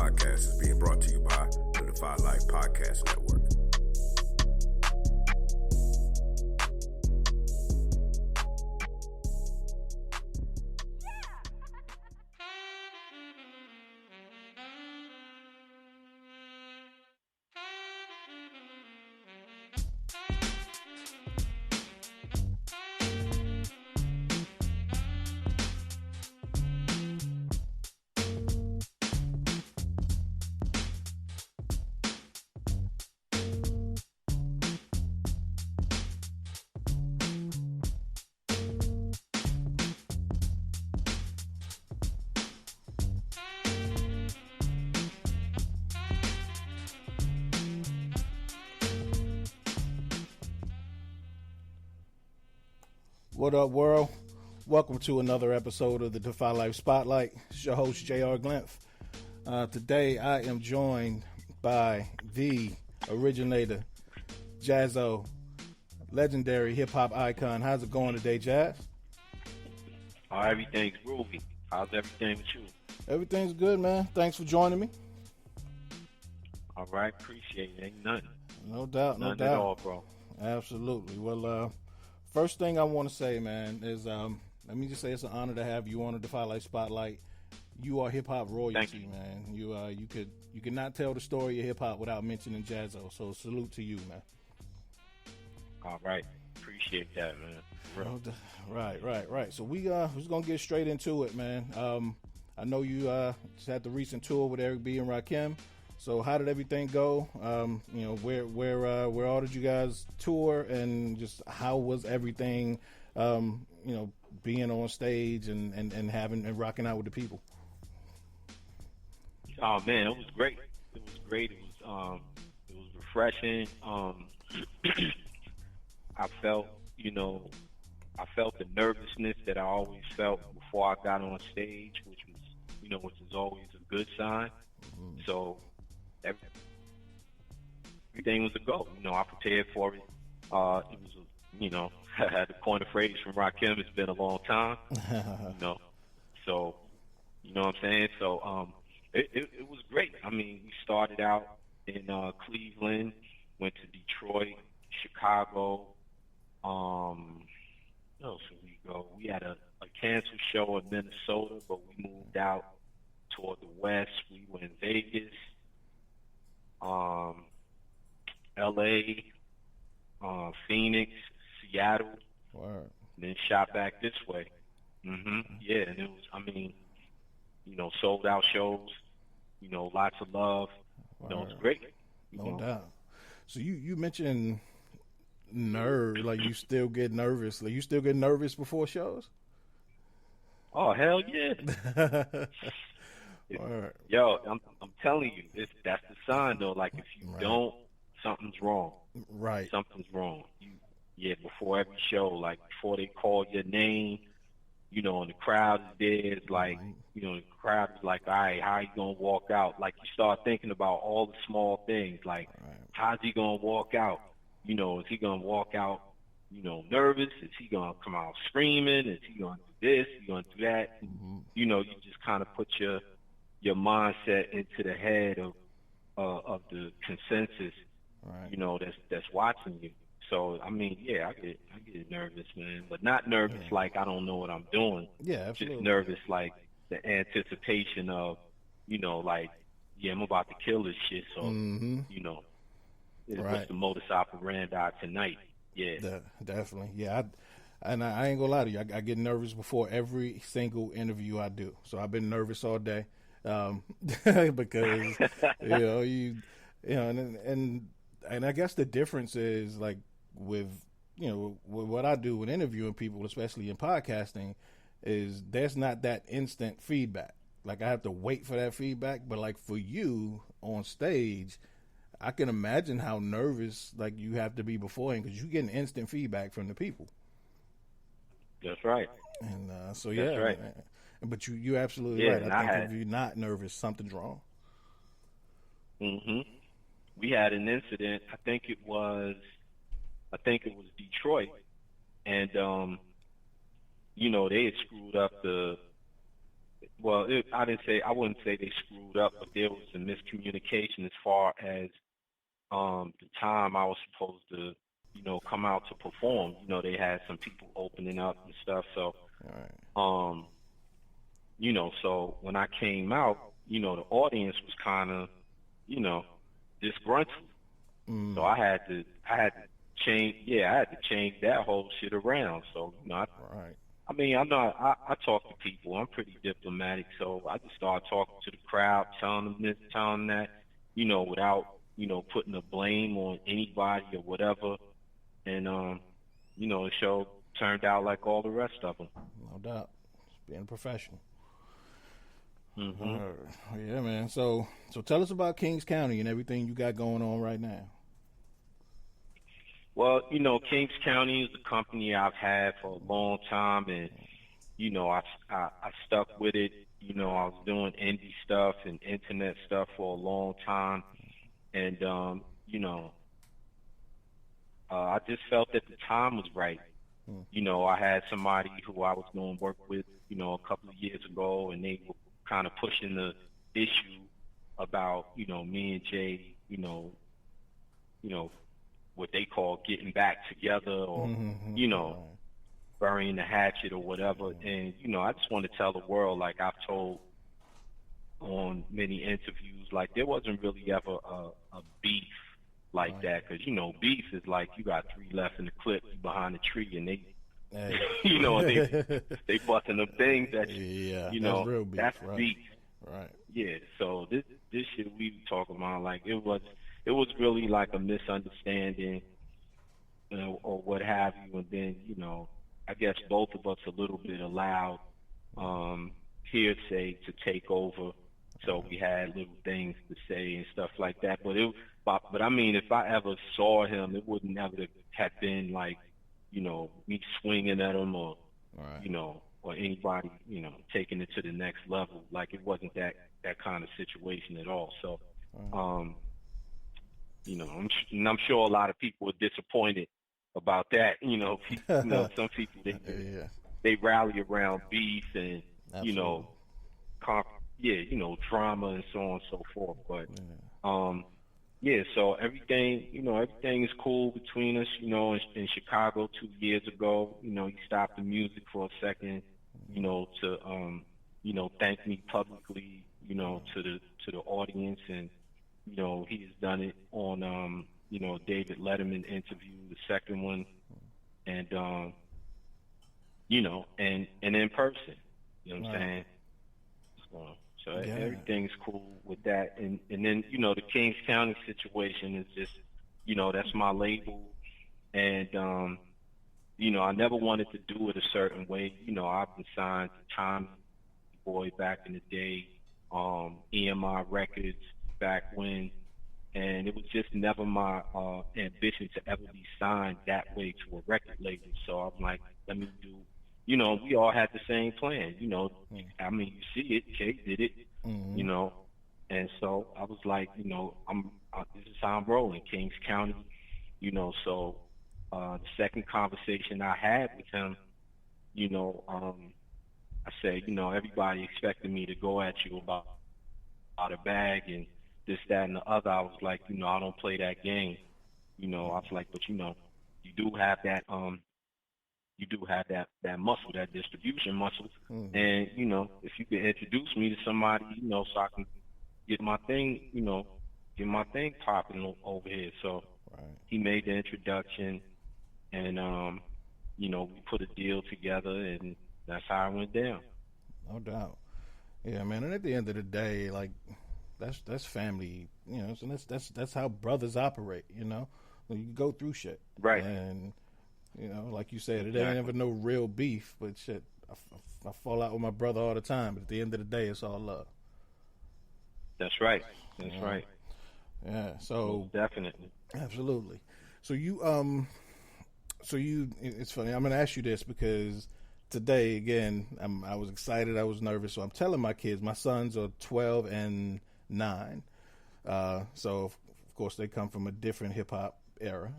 podcast is being brought to you by the Defy Life Podcast Network. What up, world? Welcome to another episode of the Defy Life Spotlight. It's your host, J.R. Glimpf. Today, I am joined by the Originator, Jaz-O, legendary hip-hop icon. How's it going today, Jazz? Everything's groovy. How's everything with you? Everything's good, man. Thanks for joining me. All right, appreciate it. Ain't nothing. No doubt, no Nothing doubt. at all, bro. Absolutely. Well, first thing I want to say, man, is let me just say it's an honor to have you on the Defy Life Spotlight. You are hip hop royalty, man. You could not tell the story of hip hop without mentioning Jaz-O. So salute to you, man. All right, appreciate that, man. Right. So we just gonna get straight into it, man. I know you just had the recent tour with Eric B and Rakim. So how did everything go? Where all did you guys tour, and just how was everything? Being on stage and having and rocking out with the people. Oh man, it was great. It was refreshing. I felt the nervousness that I always felt before I got on stage, which is always a good sign. Mm-hmm. So everything was a go. I prepared for it. It was, I had to coin a phrase from Rakim. It's been a long time. So, you know what I'm saying? So, it was great. I mean, we started out in Cleveland, went to Detroit, Chicago. Where else did we go? We had a canceled show in Minnesota, but we moved out toward the west. We went in Vegas, L.A., Phoenix, Seattle, Word. And then shot back this way. Mm-hmm. Yeah, and it was, sold out shows, lots of love. It was great. No doubt. So you mentioned like you still get nervous. Like you still get nervous before shows? Oh, hell yeah. Yo, I'm telling you, that's the sign though. Like if you don't, something's wrong. Right. Something's wrong. Before every show, like before they call your name, and the crowd is there, it's like, the crowd is like, all right, how you gonna walk out? Like you start thinking about all the small things, like how's he gonna walk out? Is he gonna walk out, nervous? Is he gonna come out screaming? Is he gonna do this? Is he gonna do that? Mm-hmm. You just kind of put your mindset into the head of the consensus, that's watching you. So I mean, yeah, I get nervous, man, but not nervous like I don't know what I'm doing. Yeah, absolutely. Just nervous like the anticipation of, I'm about to kill this shit. So what's the modus operandi tonight? Yeah, definitely. Yeah, I ain't gonna lie to you. I get nervous before every single interview I do. So I've been nervous all day because and I guess the difference is like with what I do with interviewing people, especially in podcasting, is there's not that instant feedback. Like I have to wait for that feedback, but like for you on stage, I can imagine how nervous like you have to be beforehand because you get instant feedback from the people. That's right. And That's right. But you're absolutely right. I think if you're not nervous, something's wrong. Mm-hmm. We had an incident. I think it was Detroit, and they had screwed up it I wouldn't say they screwed up, but there was a miscommunication as far as the time I was supposed to, come out to perform. They had some people opening up and stuff. So, All so when I came out, the audience was kind of, disgruntled. right. So I had to change that whole shit around. So, Right. I know I talk to people. I'm pretty diplomatic, so I just started talking to the crowd, telling them this, telling them that, without, putting the blame on anybody or whatever. And, the show turned out like all the rest of them. No doubt. Just being a professional. Hmm. Yeah, man. So tell us about Kingz County and everything you got going on right now. Well, Kingz County is a company I've had for a long time, and I stuck with it. I was doing indie stuff and internet stuff for a long time, and I just felt that the time was right. I had somebody who I was going to work with, a couple of years ago, and they were kind of pushing the issue about, me and Jay, what they call getting back together or, burying the hatchet or whatever. And, I just want to tell the world, like I've told on many interviews, like there wasn't really ever a beef like that. Because, beef is like you got 3 left in the clip, you behind the tree, and they, they busting them things that that's real beef, that's right. beef. Right. Yeah, so this shit we were talking about, like it was really like a misunderstanding, or what have you, and then I guess both of us a little bit allowed hearsay to take over, so we had little things to say and stuff like that. But I mean, if I ever saw him, it wouldn't ever have been like me swinging at him or Right. or anybody, taking it to the next level. Like it wasn't that kind of situation at all. So, I'm sure a lot of people were disappointed about that. Some people they rally around beef and Absolutely. drama and so on and so forth. But so everything is cool between us. In Chicago 2 years ago, he stopped the music for a second, to thank me publicly, to the audience, and he has done it on David Letterman interview, the second one, and and in person. You know what I'm saying? So everything's cool with that. And then, the Kingz County situation is just, that's my label. And, I never wanted to do it a certain way. I've been signed to Tommy Boy back in the day, EMI Records back when, and it was just never my ambition to ever be signed that way to a record label. So I'm like, let me do, we all had the same plan. I mean, you see it, Kay did it, and so I was like, this is how I'm rolling, Kingz County, so the second conversation I had with him, I said, everybody expected me to go at you about a bag and this, that, and the other. I was like, I don't play that game. I was like, but you do have that that muscle, that distribution muscle. And, if you could introduce me to somebody, so I can get my thing, popping over here. So he made the introduction, and we put a deal together, and that's how it went down. No doubt. Yeah, man. And at the end of the day, like that's family, so that's how brothers operate, You go through shit. Right. And like you said, it ain't ever no real beef, but shit, I fall out with my brother all the time, but at the end of the day, it's all love. That's right. That's right. Yeah. So most definitely. Absolutely. So it's funny. I'm going to ask you this because today, again, I was excited. I was nervous. So I'm telling my kids, my sons are 12 and 9. So of course they come from a different hip hop era.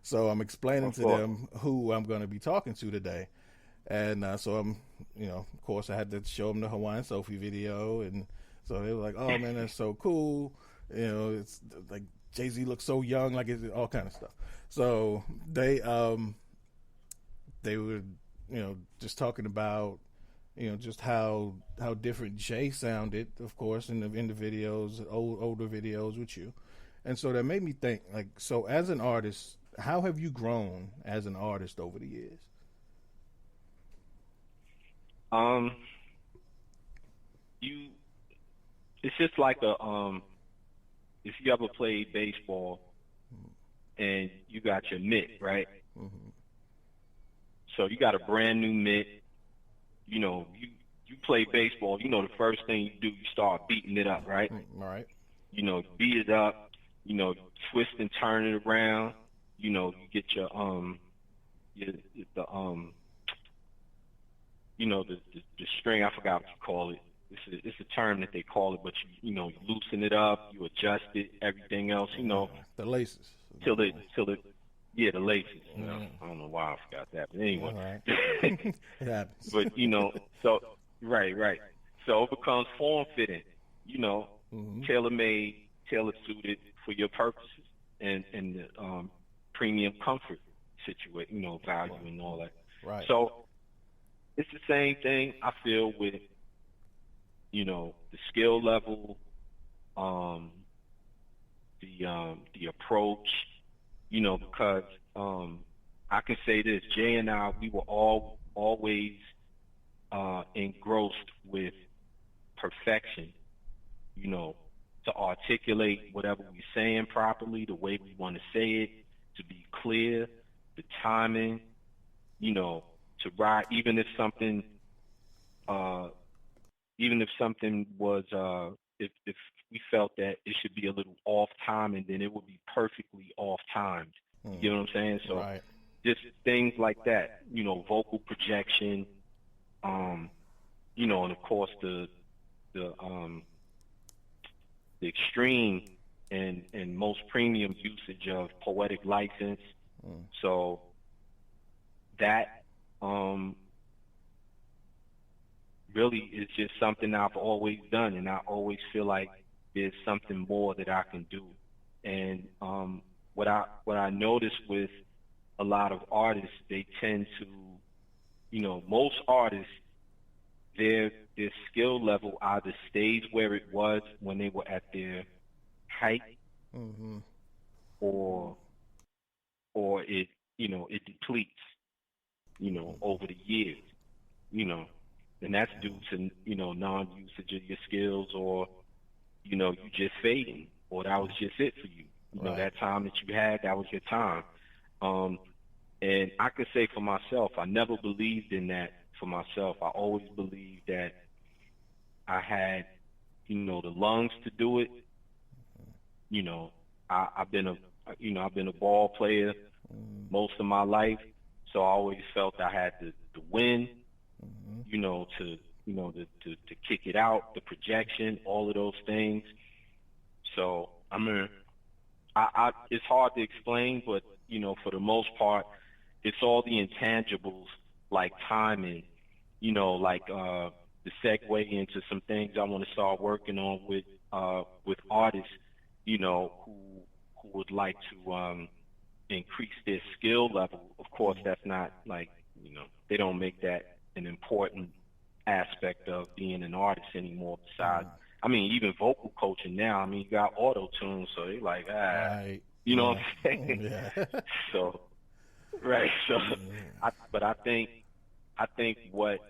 So I'm explaining to them who I'm going to be talking to today. And so I'm, of course, I had to show them the Hawaiian Sophie video, and so they were like, "Oh man, that's so cool." It's like Jay-Z looks so young, like it's all kind of stuff. So they were, just talking about, just how different Jay sounded, of course, in the videos, older videos with you, and so that made me think, like, so as an artist, how have you grown as an artist over the years? It's just like if you ever played baseball and you got your mitt, right? Mm-hmm. So you got a brand new mitt. You play baseball. The first thing you do, you start beating it up, right? Right. Beat it up. Twist and turn it around. You get your the string. I forgot what you call it. It's a term that they call it, but you loosen it up, you adjust it, everything else, the laces till the laces. I don't know why I forgot that, but anyway. Right. It happens. But so right. So it becomes form fitting, Mm-hmm. tailor made, tailor suited for your purposes and the premium comfort situation, value and all that. Right. So it's the same thing I feel with the skill level, the approach, because I can say this, Jay and I, we were always engrossed with perfection, to articulate whatever we're saying properly, the way we want to say it, to be clear, the timing, to ride, even if something was, if we felt that it should be a little off time, and then it would be perfectly off timed. You know what I'm saying? So right. Just things like that, vocal projection, and of course the extreme and most premium usage of poetic license. So that really is just something I've always done, and I always feel like there's something more that I can do. And what I notice with a lot of artists, they tend to, most artists, their skill level either stays where it was when they were at their height, Mm-hmm. or it it depletes, over the years, and that's due to non-usage of your skills, or you just fading, or that was just it for you. Right. That time that you had, that was your time. And I could say for myself, I never believed in that for myself. I always believed that I had, the lungs to do it. I've been a ball player most of my life, so I always felt I had to win, to kick it out, the projection, all of those things. So I mean, I it's hard to explain, but for the most part, it's all the intangibles like timing, like the segue into some things I want to start working on with artists, who would like to increase their skill level. Of course, that's not like, they don't make that an important aspect of being an artist anymore. Besides, I mean, even vocal coaching now, you got auto-tune, so they like, Right. what I'm saying? Yeah. So, right. So, but I think what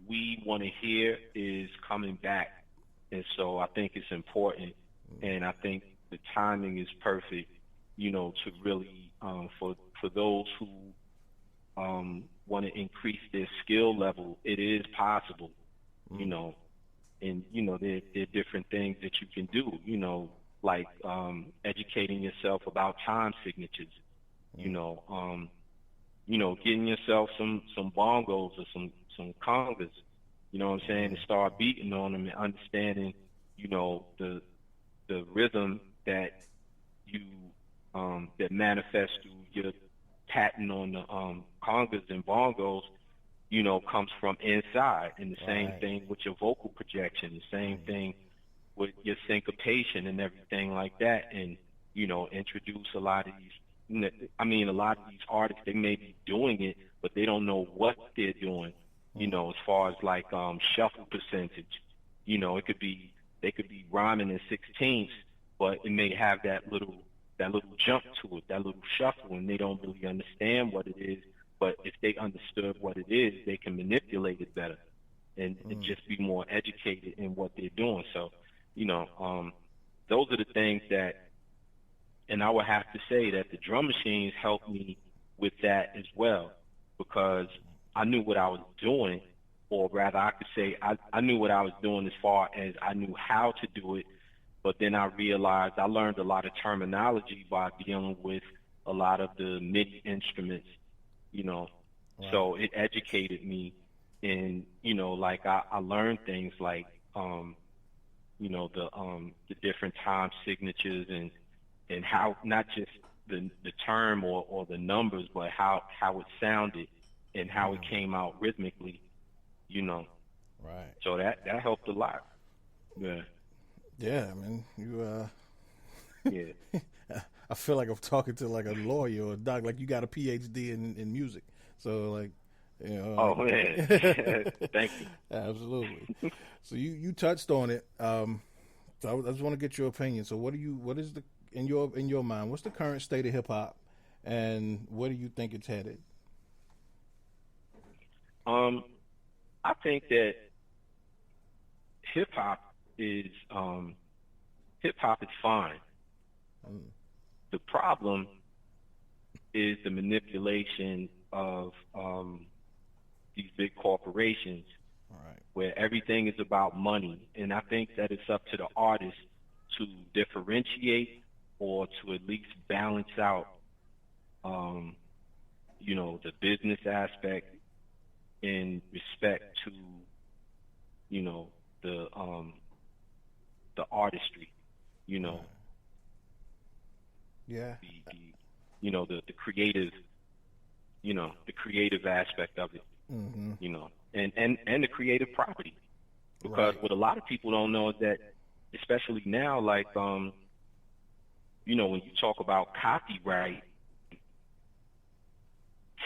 we want to hear is coming back, and so I think it's important, and I think the timing is perfect, to really for those who want to increase their skill level. It is possible, and there are different things that you can do, like educating yourself about time signatures, getting yourself some bongos or some congas, what I'm saying, and start beating on them and understanding, the rhythm that you that manifests through your patting on the congas and bongos, comes from inside. And the same Right. thing with your vocal projection, the same thing with your syncopation and everything like that. And, introduce a lot of a lot of these artists, they may be doing it, but they don't know what they're doing, as far as like shuffle percentage. They could be rhyming in sixteenths, but it may have that little jump to it, that little shuffle, and they don't really understand what it is. But if they understood what it is, they can manipulate it better and just be more educated in what they're doing. So, those are the things that, and I would have to say that the drum machines helped me with that as well, because I knew what I was doing, or rather I could say I knew what I was doing as far as I knew how to do it. But then I realized I learned a lot of terminology by dealing with a lot of the MIDI instruments, Wow. So it educated me in, like I learned things like, the different time signatures and how, not just the term or the numbers, but how it sounded and how it came out rhythmically, Right. So that helped a lot. Yeah. Yeah, man. You Yeah. I feel like I'm talking to like a lawyer or a doc. Like you got a PhD in music, so like, Oh man, thank you. Absolutely. So you touched on it. So I just want to get your opinion. So what is the in your mind? What's the current state of hip hop, and where do you think it's headed? I think that hip hop is fine. The problem is the manipulation of these big corporations, Right. where everything is about money. And I think that it's up to the artist to differentiate or to at least balance out, the business aspect in respect to, the artistry, Yeah. the creative, the creative aspect of it, Mm-hmm. And the creative property. Because Right. what a lot of people don't know is that, especially now, like, when you talk about copyright,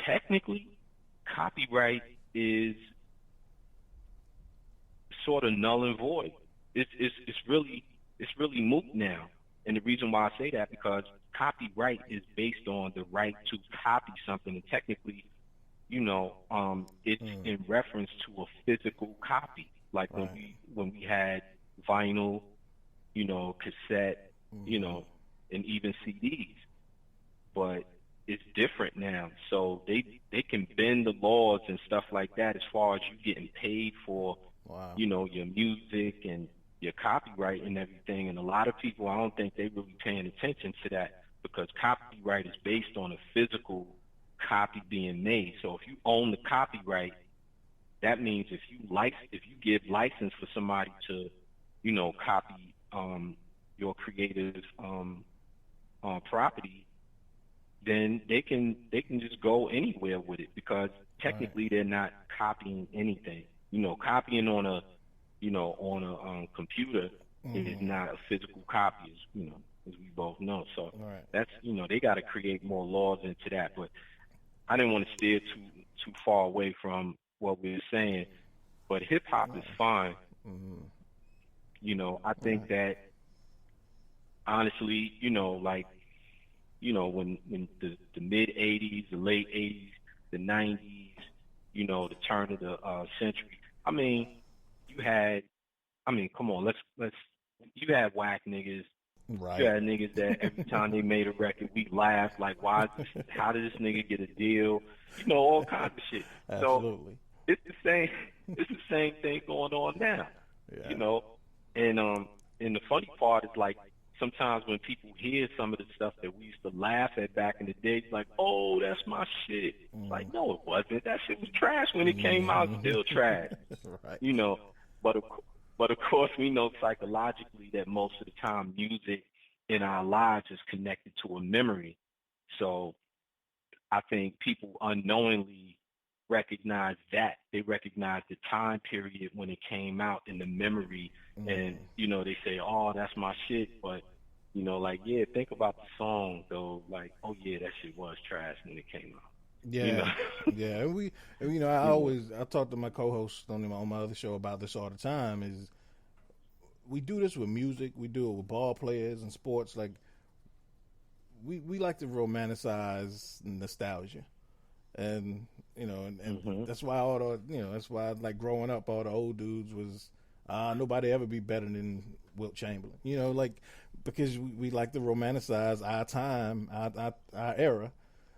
technically, copyright is sort of null and void. It's really moot now. And the reason why I say that, because copyright is based on the right to copy something, and technically, it's in reference to a physical copy, like Right. when we had vinyl, cassette, and even CDs. But it's different now, so they can bend the laws and stuff like that as far as you getting paid for, Wow. your music and your copyright and everything. And a lot of people, I don't think they really paying attention to that, because copyright is based on a physical copy being made. So if you own the copyright, that means if you give license for somebody to, copy your creative property, then they can just go anywhere with it, because technically they're not copying anything. Copying on a computer is not a physical copy, as we both know. So that's, they got to create more laws into that. But I didn't want to steer too far away from what we were saying. But hip hop is fine. I think that, honestly, when the mid '80s, the late '80s, the '90s, the turn of the century. I mean, come on, you had whack niggas. Right. You had niggas that every time they made a record, we laughed like, how did this nigga get a deal? All kinds of shit. Absolutely. So it's the same thing going on now. Yeah. And the funny part is, like, sometimes when people hear some of the stuff that we used to laugh at back in the day, it's like, oh, that's my shit. It's like, no, it wasn't. That shit was trash when it came out. Still trash. Right. But of course, we know psychologically that most of the time music in our lives is connected to a memory. So I think people unknowingly recognize that. They recognize the time period when it came out and the memory. And, they say, oh, that's my shit. But, like, yeah, think about the song, though. Like, oh, yeah, that shit was trash when it came out. Yeah, yeah. And I talk to my co-hosts on my other show about this all the time. Is we do this with music, we do it with ball players and sports. Like we like to romanticize nostalgia, and that's why that's why like growing up, all the old dudes was nobody ever be better than Wilt Chamberlain. Like because we like to romanticize our time, our era.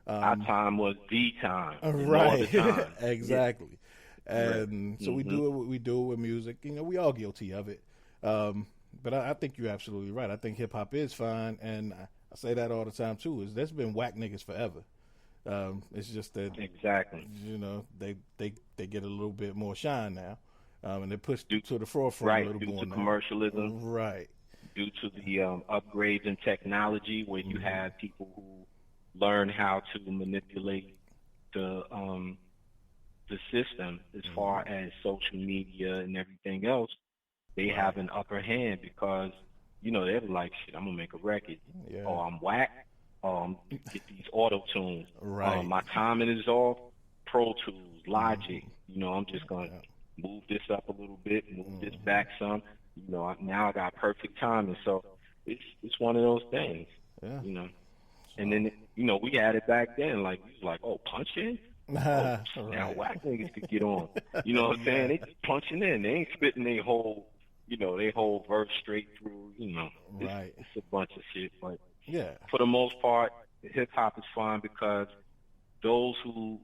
Our time was the time, right? No time. Exactly, and so we do it with music. We all guilty of it, but I think you're absolutely right. I think hip hop is fine, and I say that all the time too. Is there's been whack niggas forever. It's just that exactly, they get a little bit more shine now, and they're pushed to the forefront a little more due to now. commercialism, right? Due to the upgrades in technology, where you have people who learn how to manipulate the system as far as social media and everything else. They have an upper hand because they're like, shit, I'm gonna make a record. Yeah. Or I'm whack. Get these auto tunes. Right. My timing is off. Pro Tools, Logic. I'm just gonna move this up a little bit, move this back some. Now I got perfect timing. So it's one of those things. Yeah. And then, we had it back then. Like, we was like, oh, punch in? Now whack niggas could get on. You know what I'm saying? They just punching in. They ain't spitting their whole verse straight through, Right. It's a bunch of shit. But yeah, for the most part, hip-hop is fine because those who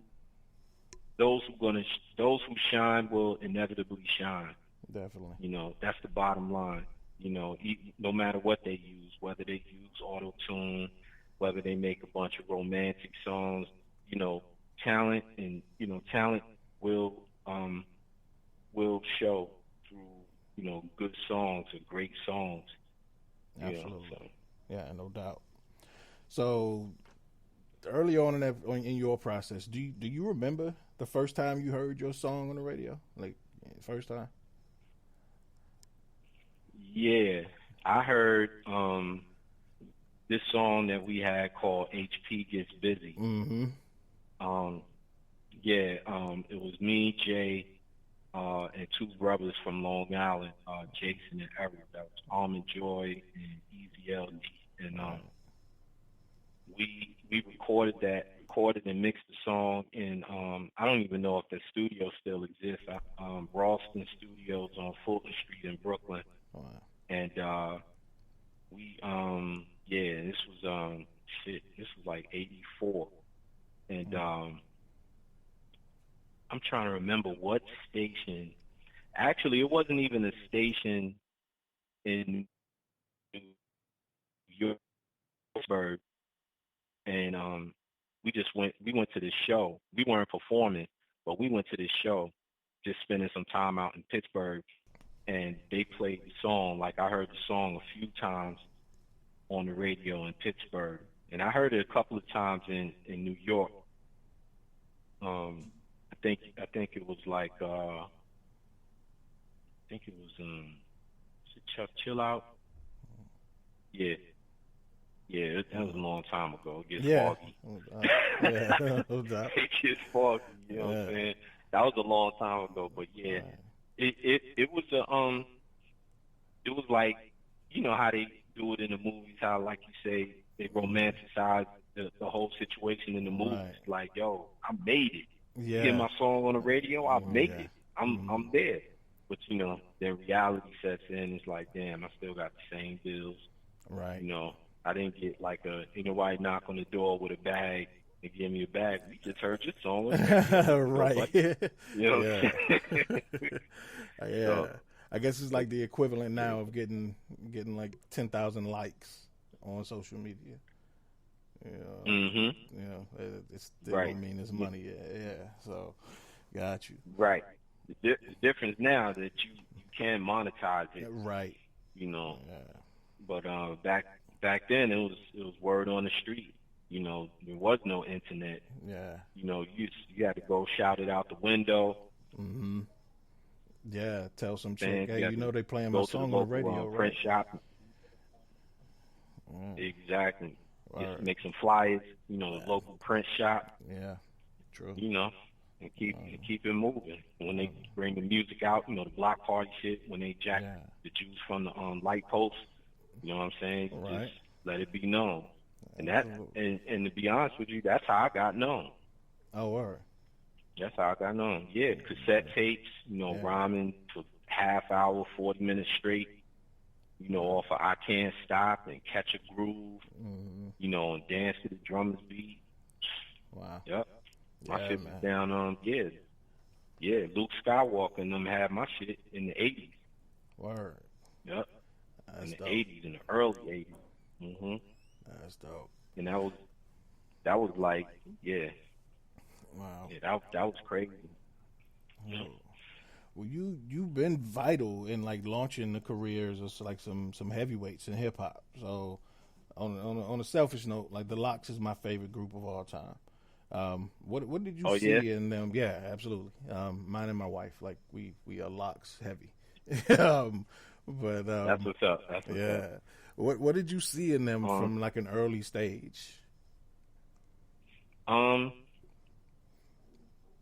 shine will inevitably shine. Definitely. That's the bottom line. No matter what they use, whether they use auto-tune, whether they make a bunch of romantic songs, talent and talent will show through good songs or great songs. Absolutely. Yeah, no doubt. So early on in your process, do you remember the first time you heard your song on the radio? Like first time? Yeah, I heard this song that we had called HP Gets Busy. It was me, Jay, and two brothers from Long Island, Jason and Eric. That was Almond Joy and Easy LD. And we recorded and mixed the song in, I don't even know if the studio still exists, Ralston Studios on Fulton Street in Brooklyn. Wow. And this was this was like 84. And I'm trying to remember what station. Actually, it wasn't even a station in Yorkburg. And we went to this show. We weren't performing, but we went to this show, just spending some time out in Pittsburgh. And they played the song. Like, I heard the song a few times on the radio in Pittsburgh. And I heard it a couple of times in New York. I think it was like is it Chuck Chill Out? Yeah. Yeah, that was a long time ago. It gets foggy. No doubt. It gets foggy, you know what I'm saying? That was a long time ago, but yeah. It was it was like, how they do it in the movies, how, like you say, they romanticize the whole situation in the movies. Right. Like, yo, I made it. Yeah. Get my song on the radio, I make it. I'm there. But their reality sets in. It's like, damn, I still got the same bills. Right. I didn't get like nobody knock on the door with a bag and give me a bag. We just heard your song. Right. You know what I'm saying? Yeah. So, I guess it's like the equivalent now of getting like 10,000 likes on social media. It still don't mean it's money. Yeah. So, got you. Right. The difference now that you can monetize it. Right. But back then it was word on the street. You know, there was no internet. Yeah. You know, you had to go shout it out the window. Mm-hmm. Yeah, tell some chick, Man, hey, you you had know to they playing my go to the song on the local radio, print right? shop. Mm. Exactly. Just Right. make some flyers. You know, the local print shop. Yeah, true. You know, and keep it moving. When they bring the music out, you know, the block party shit. When they jack Yeah. the juice from the light posts, you know what I'm saying? Right. Just let it be known. And Absolutely. and to be honest with you, that's how I got known. Oh, word. That's how I got known. Yeah, cassette tapes, you know, Yeah. rhyming for half hour, 40 minutes straight, you know, off of I Can't Stop and Catch a Groove, Mm-hmm. you know, and dance to the drummer's beat. Wow. Yep. My Yeah, shit was man. down yeah, Luke Skywalker and them had my shit in the 80s. Word. Yep. In That's the dope. 80s, in the early 80s. That's dope. And that was like, yeah, Wow. that was crazy. Oh. Well, you've been vital in like launching the careers of like some heavyweights in hip hop. So on a selfish note, like the L.O.X is my favorite group of all time. What did you Oh see yeah, in them? Yeah, absolutely. Mine and my wife, like we are L.O.X heavy. But that's what's up. That's what's yeah. up. What did you see in them Um, from like an early stage? um,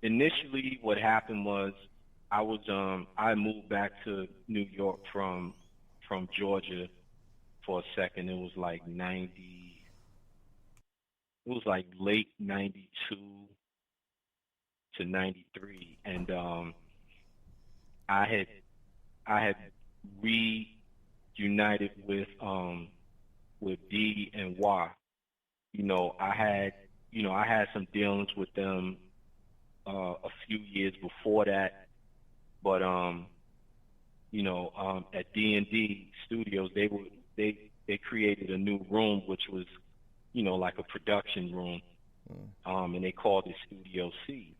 initially, what happened was I moved back to New York from Georgia for a second. It was like 90. It was like late 92 to 93, and I had I had reunited with D and Y. I had some dealings with them a few years before that, but at D&D Studios, they created a new room which was, like a production room, and they called it Studio C.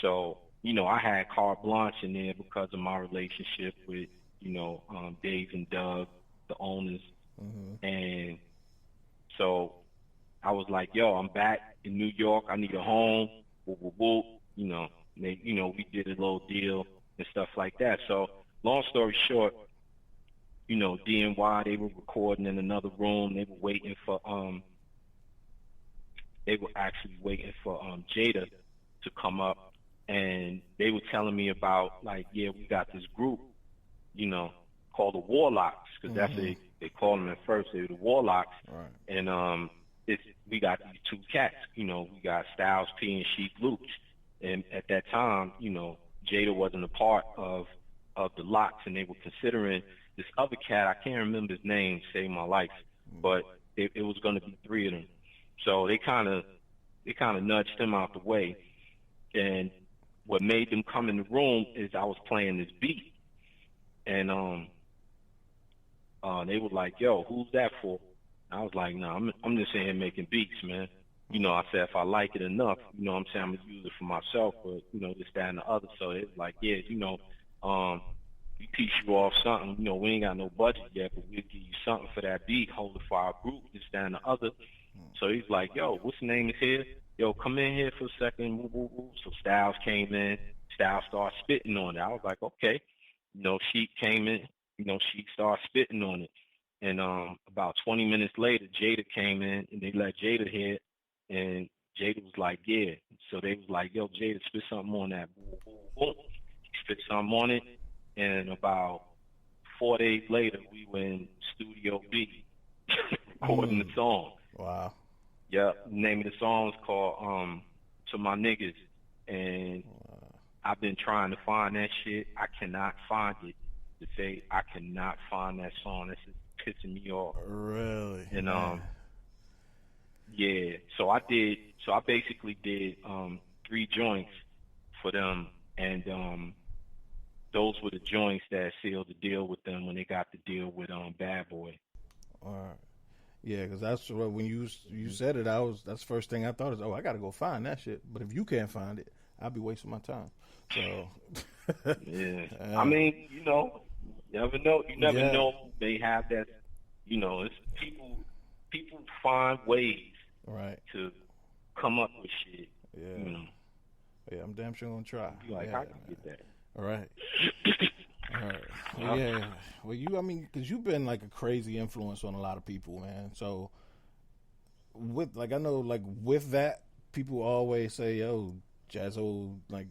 So, I had carte blanche in there because of my relationship with, Dave and Doug, the owners. Mm-hmm. And so I was like, yo, I'm back in New York. I need a home. Whoop, whoop, whoop. We did a little deal and stuff like that. So long story short, D&Y, they were recording in another room. They were actually waiting for Jada to come up, and they were telling me about, like, yeah, we got this group, called the Warlocks, because that's what they called them at first. They were the Warlocks, Right. and we got these two cats. We got Styles P and Sheik Luch, and at that time, Jada wasn't a part of the L.O.X, and they were considering this other cat. I can't remember his name, saved my life, but it was going to be three of them. So they kind of nudged him out the way, and what made them come in the room is I was playing this beat, and they were like, "Yo, who's that for?" I was like, "Nah, I'm just in here making beats, man." I said if I like it enough, what I'm saying, I'm gonna use it for myself, but this, that, and the other. So it's like, yeah, we piece you off something. We ain't got no budget yet, but we'll give you something for that beat, hold it for our group, this, that, and the other. So he's like, yo, what's the name is here? Yo, come in here for a second. Woo, woo, woo. So Styles came in. Styles started spitting on it. I was like, okay. Sheik came in. Sheik started spitting on it. And about 20 minutes later, Jada came in, and they let Jada hear it. And Jada was like, yeah. So they was like, yo, Jada, spit something on that. Woo, woo, woo. He spit something on it. And about 4 days later, we were in Studio B recording the song. Wow. Yeah, the name of the song is called To My Niggas. And I've been trying to find that shit. I cannot find it. To say I cannot find that song. This is pissing me off. Really? And Man. yeah. So I basically did 3 joints for them, and those were the joints that sealed the deal with them when they got the deal with Bad Boy. All right. Yeah, because that's what, when you said it, that's the first thing I thought is, oh, I got to go find that shit. But if you can't find it, I'll be wasting my time. So yeah, I mean, you never know. You never know. They have that. It's people find ways Right. to come up with shit. Yeah. You know, Yeah, I'm damn sure gonna try. be like, Yeah, how can you get that? all right. All right. Well, yeah. Well, because you've been like a crazy influence on a lot of people, man. So, I know, like, with that, people always say, yo, Jaz-O, like,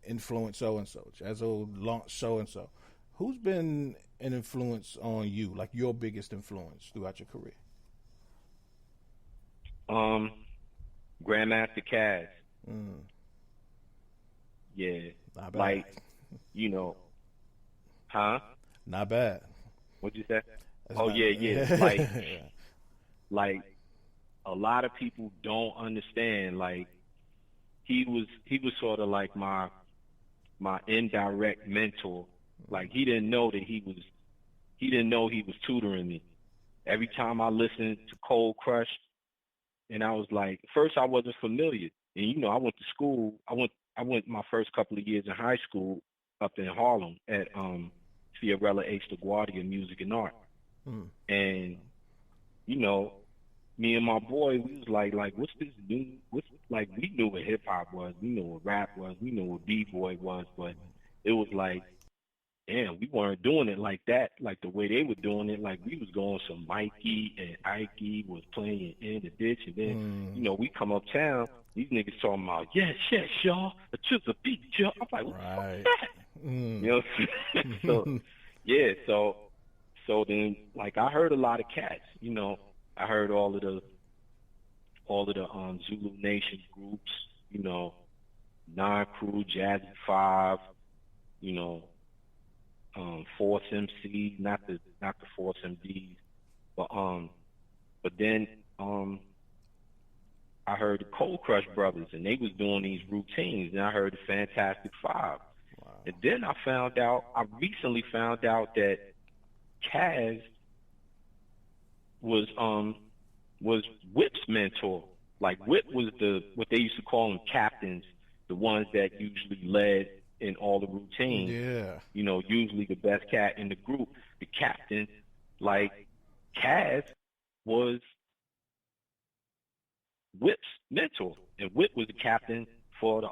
influence so and so. Jaz-O launched so and so. Who's been an influence on you, like your biggest influence throughout your career? Grandmaster Caz. Mm, Yeah. not bad. Like, you know, huh? Not bad. What'd you say? That's Oh not yeah. bad. Like, Yeah. like a lot of people don't understand. Like, he was sort of like my indirect mentor. Like, he didn't know he was tutoring me. Every time I listened to Cold Crush, and I was like, first I wasn't familiar, and I went to school. I went my first couple of years in high school up in Harlem at Fiorella H. LaGuardia Music and Art, Mm. and me and my boy, we was like, what's this new? We knew what hip hop was, we knew what rap was, we knew what b-boy was, but it was like, damn, we weren't doing it like that, like the way they were doing it. Like, we was going some Mikey and Ike was playing in the ditch, and then we come uptown, these niggas talking about yes, y'all, to the beat, y'all. I'm like, what Right. the fuck is that? Mm. You know what I'm saying? So then, like, I heard a lot of cats. I heard all of the Zulu Nation groups. Nine Crew, Jazzy 5. Force MC, not the Force MDs, but then I heard the Cold Crush Brothers, and they was doing these routines, and I heard the Fantastic Five. Wow. And then I recently found out that Kaz was Whip's mentor. Like, Whip was what they used to call them captains, the ones that usually led in all the routines. Yeah. Usually the best cat in the group, the captain. Like, Kaz was Whip's mentor, and Whip was the captain for the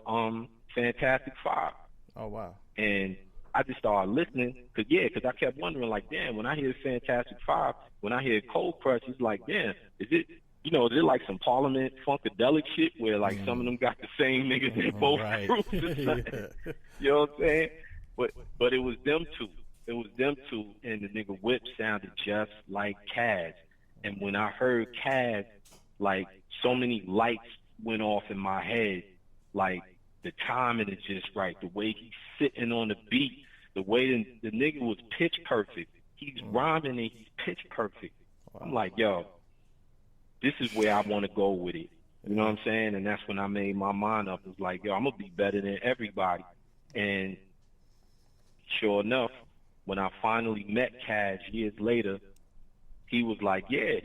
Fantastic Five. Oh, wow. And I just started listening, because I kept wondering, like, damn, when I hear Fantastic Five, when I hear Cold Crush, it's like, damn, is it like some Parliament Funkadelic shit where, like, some of them got the same niggas in both Right. groups or something? Yeah. You know what I'm saying? But it was them two. It was them two, and the nigga Whip sounded just like Kaz. And when I heard Kaz, like, so many lights went off in my head. Like, the timing is just right. The way he's sitting on the beat, the way the nigga was pitch perfect. He's rhyming and he's pitch perfect. Wow. I'm like, yo, this is where I want to go with it. You know what I'm saying? And that's when I made my mind up. It was like, yo, I'm going to be better than everybody. And sure enough, when I finally met Kaz years later, he was like, yeah,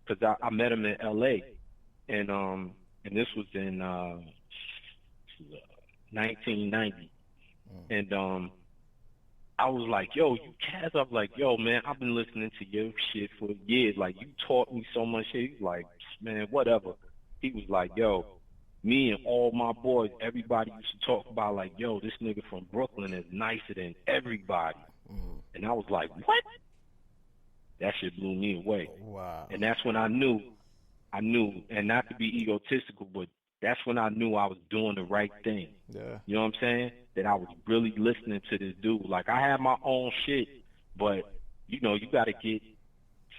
because I met him in L.A. And this was in 1990. And I was like, yo, you Kaz? I was like, yo, man, I've been listening to your shit for years. Like, you taught me so much shit. He's like, man, whatever. He was like, yo, me and all my boys, everybody used to talk about, like, yo, this nigga from Brooklyn is nicer than everybody. And I was like, what? That shit blew me away. Wow. And that's when I knew, and not to be egotistical, but that's when I knew I was doing the right thing. Yeah. You know what I'm saying? That I was really listening to this dude. Like, I had my own shit, but, you got to get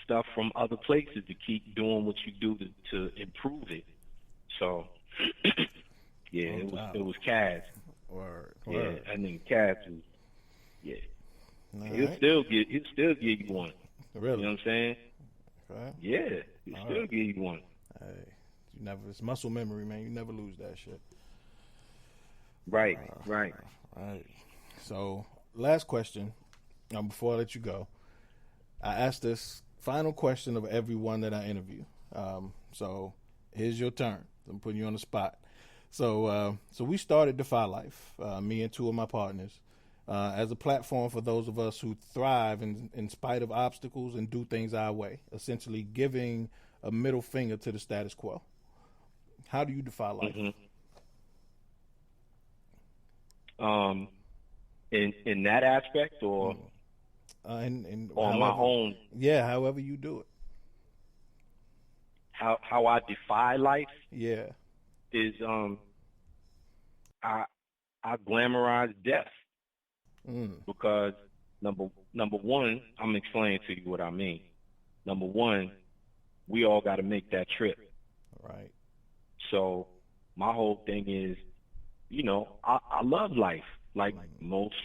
stuff from other places to keep doing what you do to improve it. So, yeah, it was Kaz. Word. Yeah, I think Kaz was, yeah. All He'll right. still give you one. Really? You know what I'm saying? Okay. Yeah, he'll All still right. give you one. Hey, it's muscle memory, man. You never lose that shit. Right, right. All right. So, last question. Before I let you go, I asked this final question of everyone that I interview. So, here's your turn. I'm putting you on the spot. So we started Defy Life, me and two of my partners, as a platform for those of us who thrive in spite of obstacles and do things our way, essentially giving a middle finger to the status quo. How do you defy life? In that aspect, or And on my own, yeah, however you do it. how I defy life Yeah. is I glamorize death because number one, I'm explaining to you what I mean. Number one, we all got to make that trip. Right. So my whole thing is, I love life like most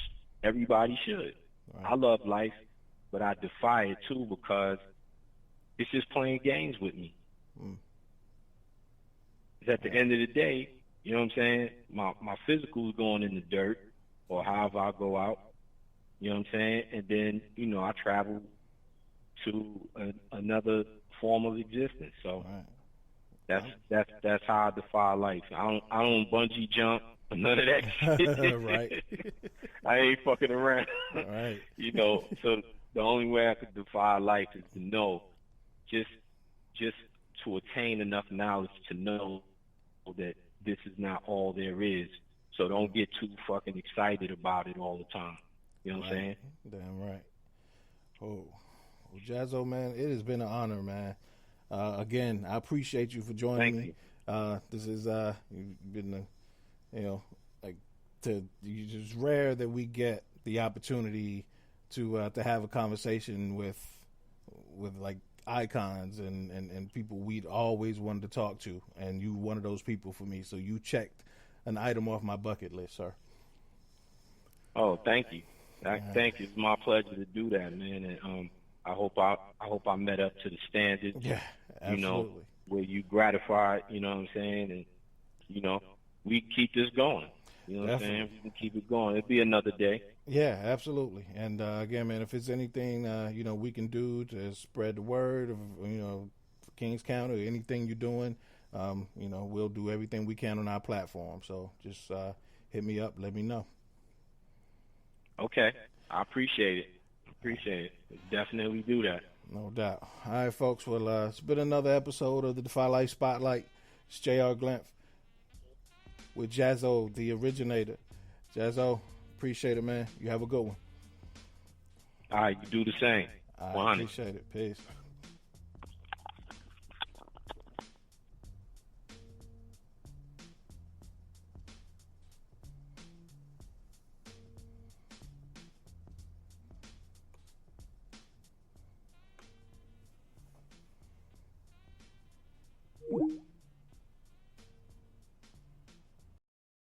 everybody should. Right. I love life, but I defy it too because it's just playing games with me. At the end of the day, you know what I'm saying? My physical is going in the dirt or however I go out, you know what I'm saying? And then, I travel to another form of existence. So that's how I defy life. I don't bungee jump or none of that shit. Right. I ain't fucking around. Right. So the only way I could defy life is to know, just to attain enough knowledge to know that this is not all there is. So don't get too fucking excited about it all the time. You know what I'm saying? Damn right. Oh, well, Jaz-O, man, it has been an honor, man. Again, I appreciate you for joining me. This is you've been, it's rare that we get the opportunity to have a conversation with like icons and people we'd always wanted to talk to, and you one of those people for me. So you checked an item off my bucket list, sir. Oh, thank you. Thank you. It's my pleasure to do that, man. And I hope I met up to the standards. Yeah, absolutely. Where you gratified, you know what I'm saying, and we keep this going. You know what I'm saying? We can keep it going. It'll be another day. Yeah, absolutely. And again, man, if it's anything we can do to spread the word of for Kingz County or anything you're doing, we'll do everything we can on our platform. So just hit me up, let me know. Okay, I appreciate it. Definitely do that. No doubt. All right, folks. Well, it's been another episode of the Defy Life Spotlight. It's J.R. Glimpf with Jaz-O, the originator. Jaz-O, appreciate it, man. You have a good one. All right, you do the same. I appreciate it. Peace.